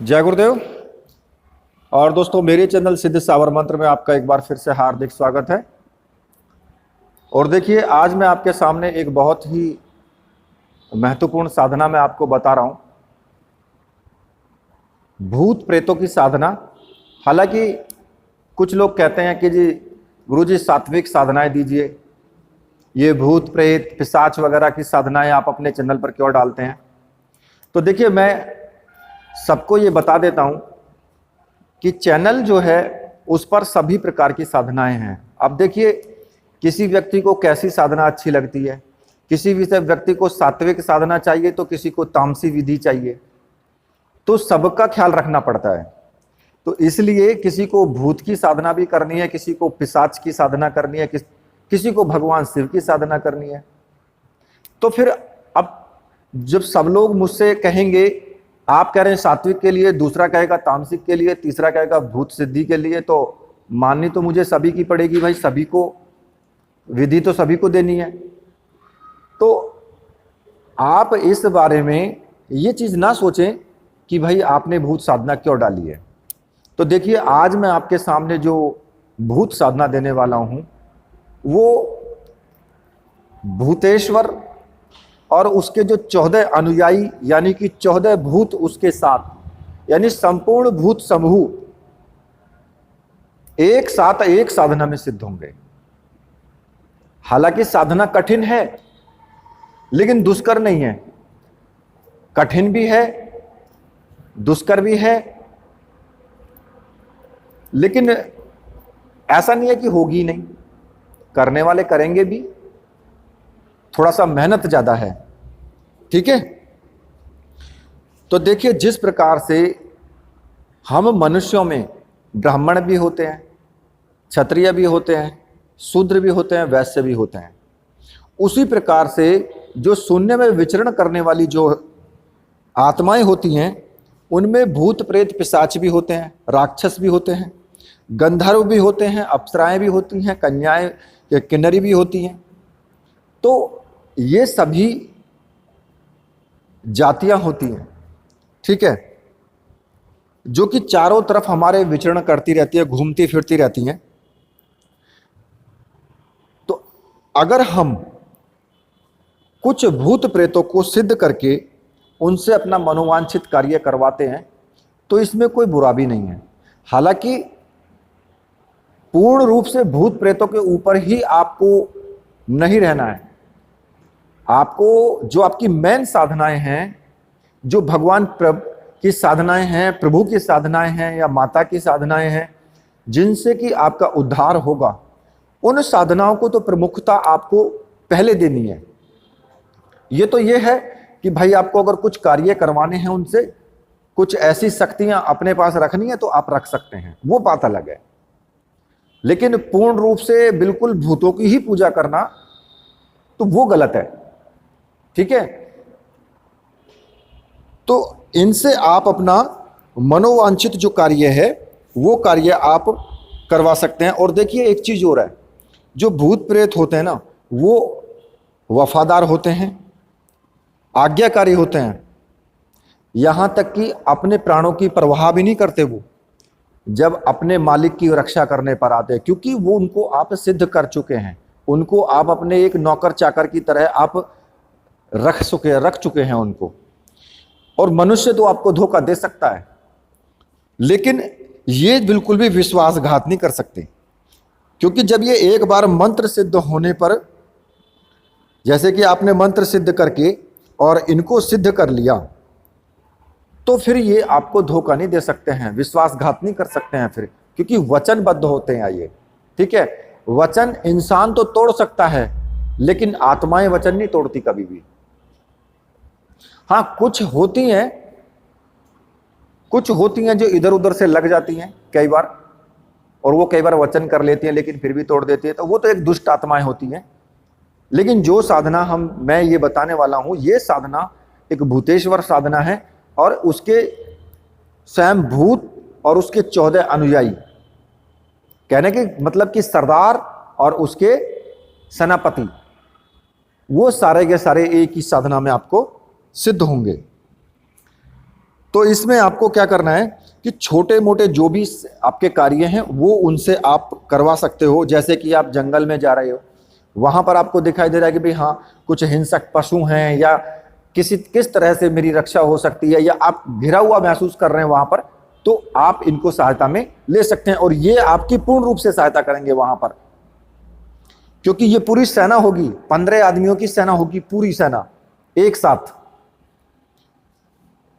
जय गुरुदेव। और दोस्तों, मेरे चैनल सिद्ध सावर मंत्र में आपका एक बार फिर से हार्दिक स्वागत है। और देखिए, आज मैं आपके सामने एक बहुत ही महत्वपूर्ण साधना मैं आपको बता रहा हूं, भूत प्रेतों की साधना। हालांकि कुछ लोग कहते हैं कि जी गुरुजी सात्विक साधनाएं दीजिए, ये भूत प्रेत पिशाच वगैरह की साधनाएं आप अपने चैनल पर क्यों डालते हैं। तो देखिए, मैं सबको ये बता देता हूं कि चैनल जो है उस पर सभी प्रकार की साधनाएं हैं। अब देखिए, किसी व्यक्ति को कैसी साधना अच्छी लगती है, किसी व्यक्ति को सात्विक साधना चाहिए तो किसी को तामसी विधि चाहिए, तो सबका ख्याल रखना पड़ता है। तो इसलिए किसी को भूत की साधना भी करनी है, किसी को पिशाच की साधना करनी है, किसी को भगवान शिव की साधना करनी है। तो फिर अब जब सब लोग मुझसे कहेंगे, आप कह रहे हैं सात्विक के लिए, दूसरा कहेगा तामसिक के लिए, तीसरा कहेगा भूत सिद्धि के लिए, तो माननी तो मुझे सभी की पड़ेगी भाई। सभी को विधि तो सभी को देनी है। तो आप इस बारे में ये चीज ना सोचें कि भाई आपने भूत साधना क्यों डाली है। तो देखिए, आज मैं आपके सामने जो भूत साधना देने वाला हूं वो भूतेश्वर और उसके जो 14 अनुयायी यानी कि 14 भूत उसके साथ, यानी संपूर्ण भूत समूह एक साथ एक साधना में सिद्ध होंगे। हालांकि साधना कठिन है लेकिन दुष्कर नहीं है। कठिन भी है, दुष्कर भी है, लेकिन ऐसा नहीं है कि होगी नहीं। करने वाले करेंगे भी, थोड़ा सा मेहनत ज्यादा है। ठीक है। तो देखिए, जिस प्रकार से हम मनुष्यों में ब्राह्मण भी होते हैं, क्षत्रिय भी होते हैं, शूद्र भी होते हैं, वैश्य भी होते हैं, उसी प्रकार से जो शून्य में विचरण करने वाली जो आत्माएं होती हैं उनमें भूत प्रेत पिशाच भी होते हैं, राक्षस भी होते हैं, गंधर्व भी होते हैं, अप्सराएं भी होती हैं, कन्याएं किन्नरी भी होती हैं। तो ये सभी जातियां होती हैं, ठीक है, जो कि चारों तरफ हमारे विचरण करती रहती है, घूमती फिरती रहती हैं। तो अगर हम कुछ भूत प्रेतों को सिद्ध करके उनसे अपना मनोवांछित कार्य करवाते हैं तो इसमें कोई बुरा भी नहीं है। हालांकि पूर्ण रूप से भूत प्रेतों के ऊपर ही आपको नहीं रहना है। आपको जो आपकी मेन साधनाएं हैं, जो भगवान की साधनाएं हैं, प्रभु की साधनाएं हैं या माता की साधनाएं हैं, जिनसे कि आपका उद्धार होगा, उन साधनाओं को तो प्रमुखता आपको पहले देनी है। ये है कि भाई आपको अगर कुछ कार्य करवाने हैं उनसे, कुछ ऐसी शक्तियां अपने पास रखनी है तो आप रख सकते हैं, वो बात अलग है। लेकिन पूर्ण रूप से बिल्कुल भूतों की ही पूजा करना तो वो गलत है। ठीक है। तो इनसे आप अपना मनोवांछित जो कार्य है वो कार्य आप करवा सकते हैं। और देखिए, एक चीज और है, जो भूत प्रेत होते हैं ना, वो वफादार होते हैं, आज्ञाकारी होते हैं, यहां तक कि अपने प्राणों की परवाह भी नहीं करते वो जब अपने मालिक की रक्षा करने पर आते हैं, क्योंकि वो उनको आप सिद्ध कर चुके हैं। उनको आप अपने एक नौकर चाकर की तरह आप रख चुके हैं उनको। और मनुष्य तो आपको धोखा दे सकता है, लेकिन ये बिल्कुल भी विश्वासघात नहीं कर सकते। क्योंकि जब ये एक बार मंत्र सिद्ध होने पर, जैसे कि आपने मंत्र सिद्ध करके और इनको सिद्ध कर लिया, तो फिर ये आपको धोखा नहीं दे सकते हैं, विश्वासघात नहीं कर सकते हैं फिर, क्योंकि वचनबद्ध होते हैं ये। ठीक है। वचन इंसान तो तोड़ सकता है लेकिन आत्माएं वचन नहीं तोड़ती कभी भी। हाँ, कुछ होती हैं जो इधर उधर से लग जाती हैं कई बार, और वो कई बार वचन कर लेती हैं लेकिन फिर भी तोड़ देती है, तो वो तो एक दुष्ट आत्माएं होती हैं। लेकिन जो साधना मैं ये बताने वाला हूं, ये साधना एक भूतेश्वर साधना है, और उसके स्वयं भूत और उसके 14 अनुयायी, कहने के मतलब कि सरदार और उसके सेनापति, वो सारे के सारे एक ही साधना में आपको सिद्ध होंगे। तो इसमें आपको क्या करना है कि छोटे मोटे जो भी आपके कार्य हैं वो उनसे आप करवा सकते हो। जैसे कि आप जंगल में जा रहे हो, वहां पर आपको दिखाई दे रहा है कि भाई हाँ कुछ हिंसक पशु हैं या किस तरह से मेरी रक्षा हो सकती है, या आप घिरा हुआ महसूस कर रहे हैं वहां पर, तो आप इनको सहायता में ले सकते हैं और ये आपकी पूर्ण रूप से सहायता करेंगे वहां पर, क्योंकि ये पूरी सेना होगी, 15 आदमियों की सेना होगी, पूरी सेना एक साथ।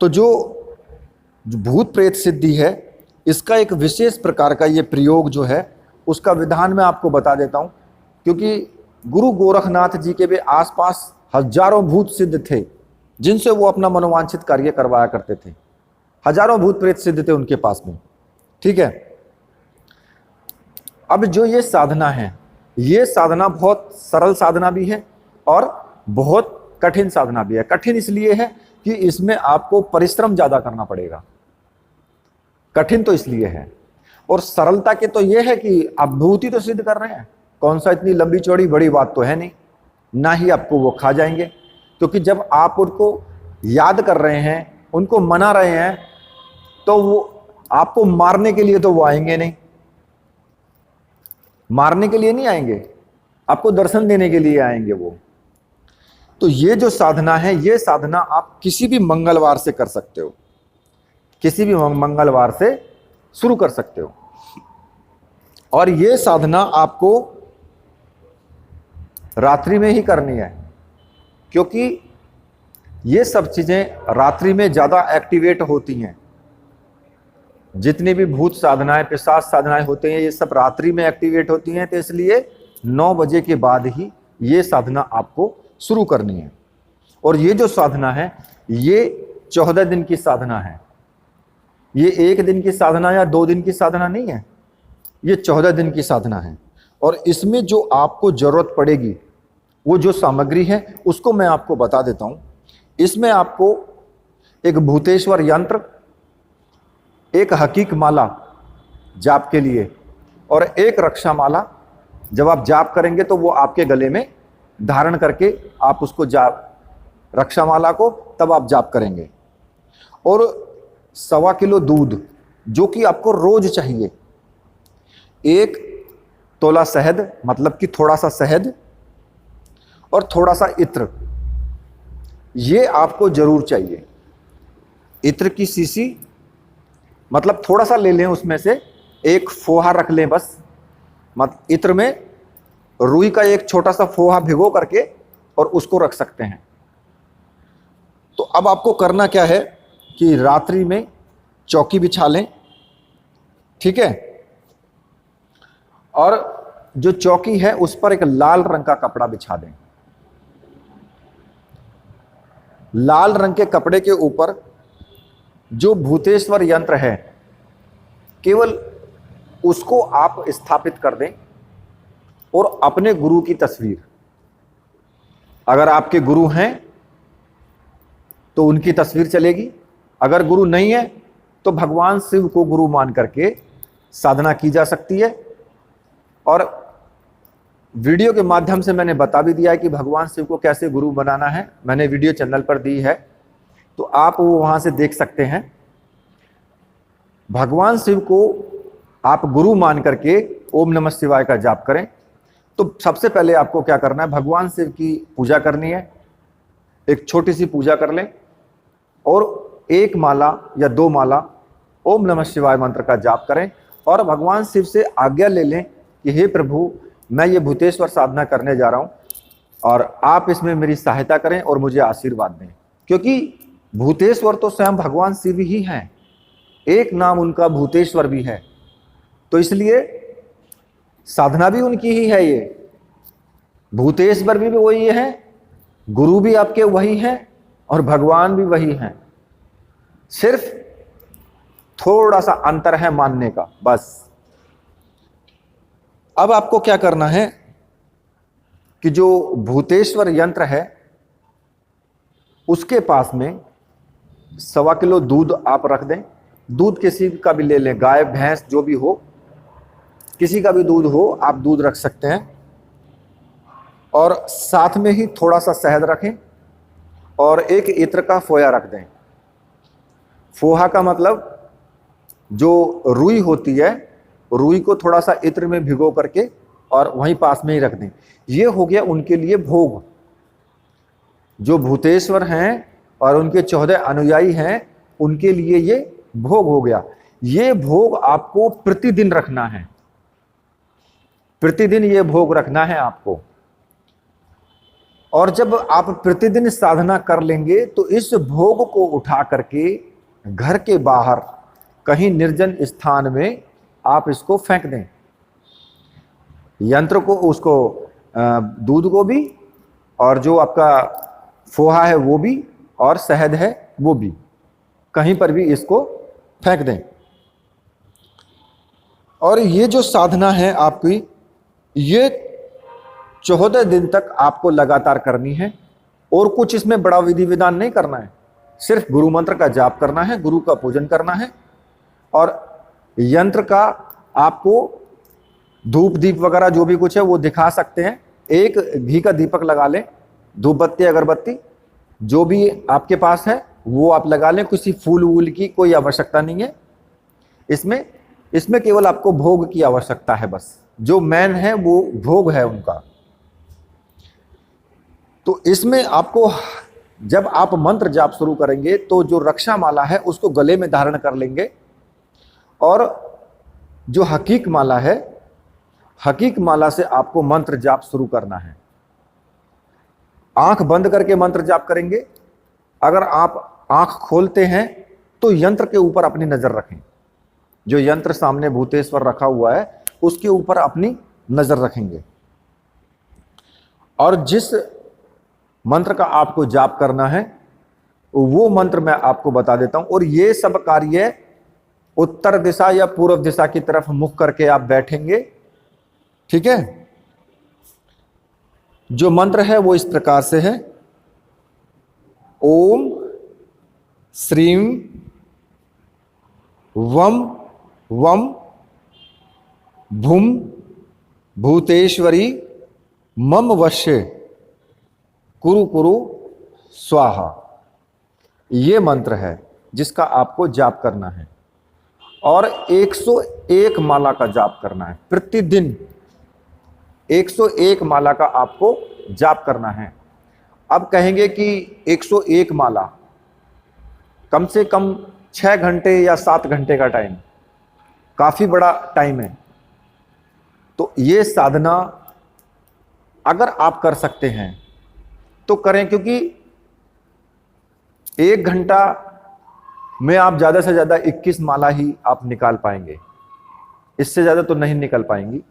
तो जो भूत प्रेत सिद्धि है, इसका एक विशेष प्रकार का ये प्रयोग जो है उसका विधान मैं आपको बता देता हूं, क्योंकि गुरु गोरखनाथ जी के भी आसपास हजारों भूत सिद्ध थे जिनसे वो अपना मनोवांछित कार्य करवाया करते थे। हजारों भूत प्रेत सिद्ध थे उनके पास में, ठीक है। अब जो ये साधना है, ये साधना बहुत सरल साधना भी है और बहुत कठिन साधना भी है। कठिन इसलिए है कि इसमें आपको परिश्रम ज्यादा करना पड़ेगा, कठिन तो इसलिए है। और सरलता के तो ये है कि आप भूत ही तो सिद्ध कर रहे हैं, कौन सा इतनी लंबी चौड़ी बड़ी बात तो है नहीं, ना ही आपको वो खा जाएंगे। क्योंकि जब आप उनको याद कर रहे हैं, उनको मना रहे हैं, तो वो आपको मारने के लिए तो वो आएंगे नहीं, मारने के लिए नहीं आएंगे, आपको दर्शन देने के लिए आएंगे वो। तो ये जो साधना है, ये साधना आप किसी भी मंगलवार से कर सकते हो, किसी भी मंगलवार से शुरू कर सकते हो। और ये साधना आपको रात्रि में ही करनी है, क्योंकि ये सब चीजें रात्रि में ज्यादा एक्टिवेट होती हैं। जितनी भी भूत साधनाएं, पिशाच साधनाएं होते हैं, ये सब रात्रि में एक्टिवेट होती हैं। तो इसलिए 9 बजे के बाद ही ये साधना आपको शुरू करनी है। और ये जो साधना है, ये 14 दिन की साधना है। ये 1 दिन की साधना या 2 दिन की साधना नहीं है, ये 14 दिन की साधना है। और इसमें जो आपको जरूरत पड़ेगी, वो जो सामग्री है उसको मैं आपको बता देता हूं। इसमें आपको एक भूतेश्वर यंत्र, एक हकीक माला जाप के लिए, और एक रक्षा माला। जब आप जाप करेंगे तो वो आपके गले में धारण करके आप उसको जाप, रक्षा माला को तब आप जाप करेंगे। और 1.25 किलो दूध जो कि आपको रोज चाहिए, 1 तोला शहद, मतलब कि थोड़ा सा शहद, और थोड़ा सा इत्र, ये आपको जरूर चाहिए। इत्र की शीशी, मतलब थोड़ा सा ले लें, उसमें से एक फोहा रख लें बस। इत्र में रुई का एक छोटा सा फोहा भिगो करके और उसको रख सकते हैं। तो अब आपको करना क्या है कि रात्रि में चौकी बिछा लें, ठीक है। और जो चौकी है उस पर एक लाल रंग का कपड़ा बिछा दें। लाल रंग के कपड़े के ऊपर जो भूतेश्वर यंत्र है, केवल उसको आप स्थापित कर दें और अपने गुरु की तस्वीर, अगर आपके गुरु हैं तो उनकी तस्वीर चलेगी, अगर गुरु नहीं है तो भगवान शिव को गुरु मान करके साधना की जा सकती है। और वीडियो के माध्यम से मैंने बता भी दिया है कि भगवान शिव को कैसे गुरु बनाना है, मैंने वीडियो चैनल पर दी है, तो आप वो वहां से देख सकते हैं। भगवान शिव को आप गुरु मान करके ओम नमः शिवाय का जाप करें। तो सबसे पहले आपको क्या करना है, भगवान शिव की पूजा करनी है। एक छोटी सी पूजा कर लें और 1 माला या 2 माला ओम नमः शिवाय मंत्र का जाप करें और भगवान शिव से आज्ञा ले लें कि हे प्रभु, मैं ये भूतेश्वर साधना करने जा रहा हूं और आप इसमें मेरी सहायता करें और मुझे आशीर्वाद दें। क्योंकि भूतेश्वर तो स्वयं भगवान शिव ही हैं, एक नाम उनका भूतेश्वर भी है, तो इसलिए साधना भी उनकी ही है। ये भूतेश्वर भी वही है, गुरु भी आपके वही हैं और भगवान भी वही हैं, सिर्फ थोड़ा सा अंतर है मानने का, बस। अब आपको क्या करना है कि जो भूतेश्वर यंत्र है उसके पास में 1.25 किलो दूध आप रख दें। दूध किसी का भी ले लें, गाय भैंस जो भी हो, किसी का भी दूध हो, आप दूध रख सकते हैं। और साथ में ही थोड़ा सा शहद रखें और एक इत्र का फोया रख दें। फोहा का मतलब जो रुई होती है, रुई को थोड़ा सा इत्र में भिगो करके और वहीं पास में ही रख दें। ये हो गया उनके लिए भोग। जो भूतेश्वर हैं और उनके 14 अनुयायी हैं, उनके लिए ये भोग हो गया। ये भोग आपको प्रतिदिन रखना है, प्रतिदिन ये भोग रखना है आपको। और जब आप प्रतिदिन साधना कर लेंगे तो इस भोग को उठा करके घर के बाहर कहीं निर्जन स्थान में आप इसको फेंक दें। यंत्र को, उसको दूध को भी, और जो आपका फोहा है वो भी, और शहद है वो भी, कहीं पर भी इसको फेंक दें। और ये जो साधना है आपकी, ये 14 दिन तक आपको लगातार करनी है। और कुछ इसमें बड़ा विधि विधान नहीं करना है, सिर्फ गुरु मंत्र का जाप करना है, गुरु का पूजन करना है। और यंत्र का आपको धूप दीप वगैरह जो भी कुछ है वो दिखा सकते हैं। एक घी का दीपक लगा लें, धूप बत्ती अगरबत्ती जो भी आपके पास है वो आप लगा लें। किसी फूल वूल की कोई आवश्यकता नहीं है इसमें केवल आपको भोग की आवश्यकता है। बस जो मेन है वो भोग है उनका। तो इसमें आपको, जब आप मंत्र जाप शुरू करेंगे तो जो रक्षा माला है उसको गले में धारण कर लेंगे। और जो हकीक माला है, हकीक माला से आपको मंत्र जाप शुरू करना है। आंख बंद करके मंत्र जाप करेंगे। अगर आप आंख खोलते हैं तो यंत्र के ऊपर अपनी नजर रखें। जो यंत्र सामने भूतेश्वर रखा हुआ है उसके ऊपर अपनी नजर रखेंगे। और जिस मंत्र का आपको जाप करना है वो मंत्र मैं आपको बता देता हूं। और ये सब कार्य उत्तर दिशा या पूर्व दिशा की तरफ मुख करके आप बैठेंगे, ठीक है। जो मंत्र है वो इस प्रकार से है। ओम श्रीम वम वम भूम भूतेश्वरी मम वश्य कुरु कुरु स्वाहा। ये मंत्र है जिसका आपको जाप करना है। और 101 माला का जाप करना है प्रतिदिन। 101 माला का आपको जाप करना है। अब कहेंगे कि 101 माला कम से कम 6 घंटे या 7 घंटे का टाइम, काफी बड़ा टाइम है। तो ये साधना अगर आप कर सकते हैं तो करें, क्योंकि 1 घंटा में आप ज्यादा से ज्यादा 21 माला ही आप निकाल पाएंगे, इससे ज्यादा तो नहीं निकल पाएंगी।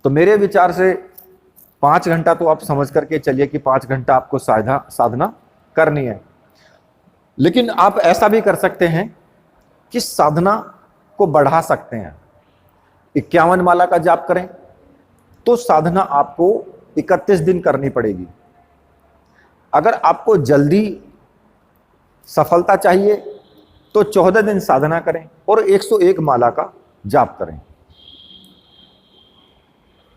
तो मेरे विचार से 5 घंटा तो आप समझ करके चलिए कि 5 घंटा आपको साधना करनी है। लेकिन आप ऐसा भी कर सकते हैं कि साधना को बढ़ा सकते हैं। 51 माला का जाप करें तो साधना आपको 31 दिन करनी पड़ेगी। अगर आपको जल्दी सफलता चाहिए तो 14 दिन साधना करें और 101 माला का जाप करें।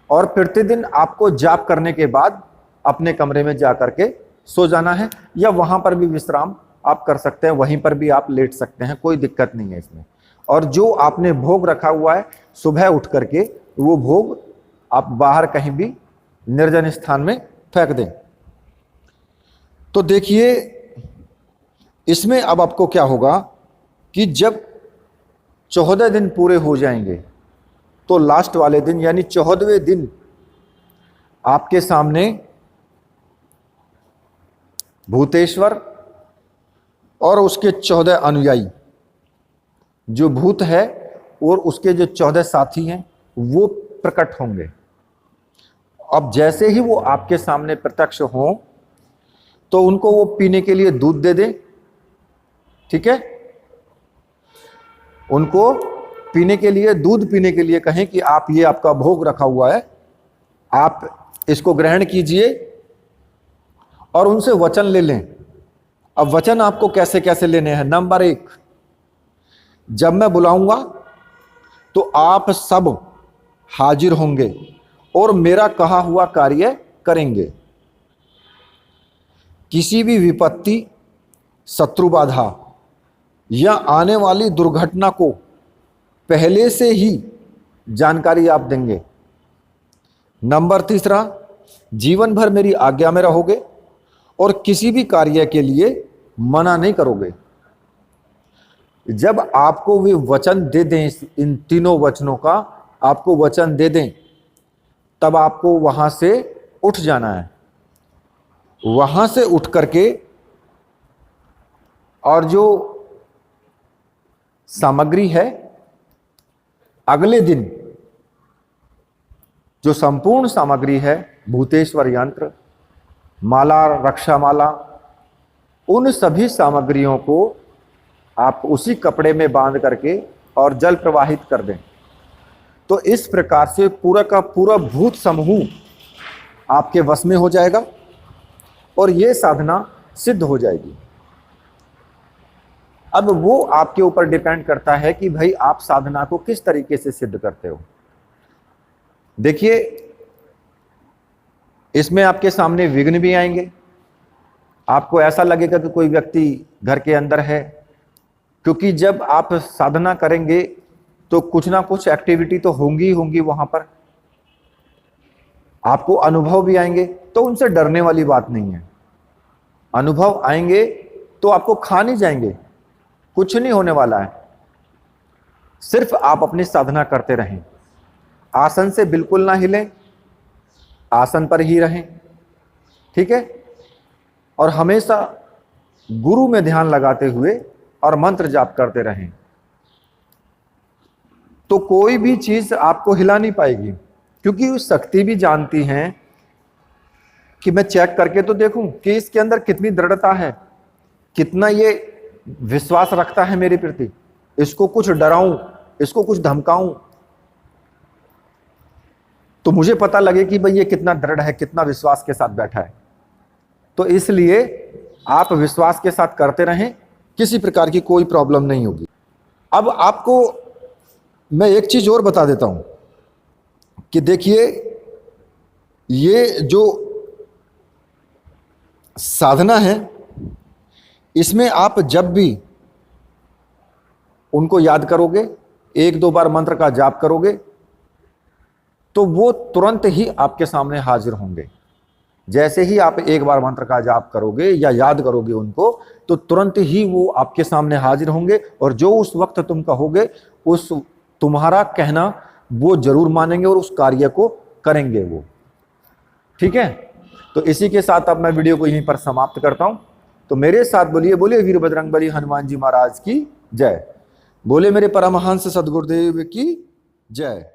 और प्रतिदिन आपको जाप करने के बाद अपने कमरे में जाकर के सो जाना है, या वहां पर भी विश्राम आप कर सकते हैं, वहीं पर भी आप लेट सकते हैं, कोई दिक्कत नहीं है इसमें। और जो आपने भोग रखा हुआ है सुबह उठ करके वो भोग आप बाहर कहीं भी निर्जन स्थान में फेंक दें। तो देखिए इसमें अब आपको क्या होगा कि जब 14 दिन पूरे हो जाएंगे तो लास्ट वाले दिन यानी 14वें दिन आपके सामने भूतेश्वर और उसके 14 अनुयायी, जो भूत है और उसके जो 14 साथी हैं वो प्रकट होंगे। अब जैसे ही वो आपके सामने प्रत्यक्ष हों तो उनको वो पीने के लिए दूध दे दें, ठीक है। उनको पीने के लिए, दूध पीने के लिए कहें कि आप, ये आपका भोग रखा हुआ है, आप इसको ग्रहण कीजिए। और उनसे वचन ले लें। अब वचन आपको कैसे कैसे लेने हैं। नंबर 1, जब मैं बुलाऊंगा तो आप सब हाजिर होंगे और मेरा कहा हुआ कार्य करेंगे। किसी भी विपत्ति, शत्रु बाधा या आने वाली दुर्घटना को पहले से ही जानकारी आप देंगे। नंबर तीसरा, जीवन भर मेरी आज्ञा में रहोगे और किसी भी कार्य के लिए मना नहीं करोगे। जब आपको वे वचन दे दें, इन तीनों वचनों का आपको वचन दे दें, तब आपको वहां से उठ जाना है। वहां से उठ करके और जो सामग्री है अगले दिन, जो संपूर्ण सामग्री है, भूतेश्वर यंत्र, माला, रक्षा माला, उन सभी सामग्रियों को आप उसी कपड़े में बांध करके और जल प्रवाहित कर दें। तो इस प्रकार से पूरा का पूरा भूत समूह आपके वश में हो जाएगा और ये साधना सिद्ध हो जाएगी। अब वो आपके ऊपर डिपेंड करता है कि भाई आप साधना को किस तरीके से सिद्ध करते हो। देखिए, इसमें आपके सामने विघ्न भी आएंगे। आपको ऐसा लगेगा कि कोई व्यक्ति घर के अंदर है, क्योंकि जब आप साधना करेंगे तो कुछ ना कुछ एक्टिविटी तो होंगी वहां पर। आपको अनुभव भी आएंगे, तो उनसे डरने वाली बात नहीं है। अनुभव आएंगे तो आपको खा नहीं जाएंगे, कुछ नहीं होने वाला है। सिर्फ आप अपनी साधना करते रहें, आसन से बिल्कुल ना हिलें, आसन पर ही रहें, ठीक है। और हमेशा गुरु में ध्यान लगाते हुए और मंत्र जाप करते रहें, तो कोई भी चीज आपको हिला नहीं पाएगी। क्योंकि उस शक्ति भी जानती हैं कि मैं चेक करके तो देखूं कि इसके अंदर कितनी दृढ़ता है, कितना ये विश्वास रखता है मेरे प्रति, इसको कुछ डराऊं, इसको कुछ धमकाऊं, तो मुझे पता लगे कि भाई ये कितना दृढ़ है, कितना विश्वास के साथ बैठा है। तो इसलिए आप विश्वास के साथ करते रहें, किसी प्रकार की कोई प्रॉब्लम नहीं होगी। अब आपको मैं एक चीज और बता देता हूं कि देखिए, ये जो साधना है, इसमें आप जब भी उनको याद करोगे, एक दो बार मंत्र का जाप करोगे, तो वो तुरंत ही आपके सामने हाजिर होंगे। जैसे ही आप एक बार मंत्र का जाप करोगे या याद करोगे उनको, तो तुरंत ही वो आपके सामने हाजिर होंगे और जो उस वक्त तुम कहोगे, उस तुम्हारा कहना वो जरूर मानेंगे और उस कार्य को करेंगे वो, ठीक है। तो इसी के साथ अब मैं वीडियो को यहीं पर समाप्त करता हूं। तो मेरे साथ बोलिए, बोलिए वीर बजरंगबली हनुमान जी महाराज की जय। बोले मेरे परमहंस सदगुरुदेव की जय।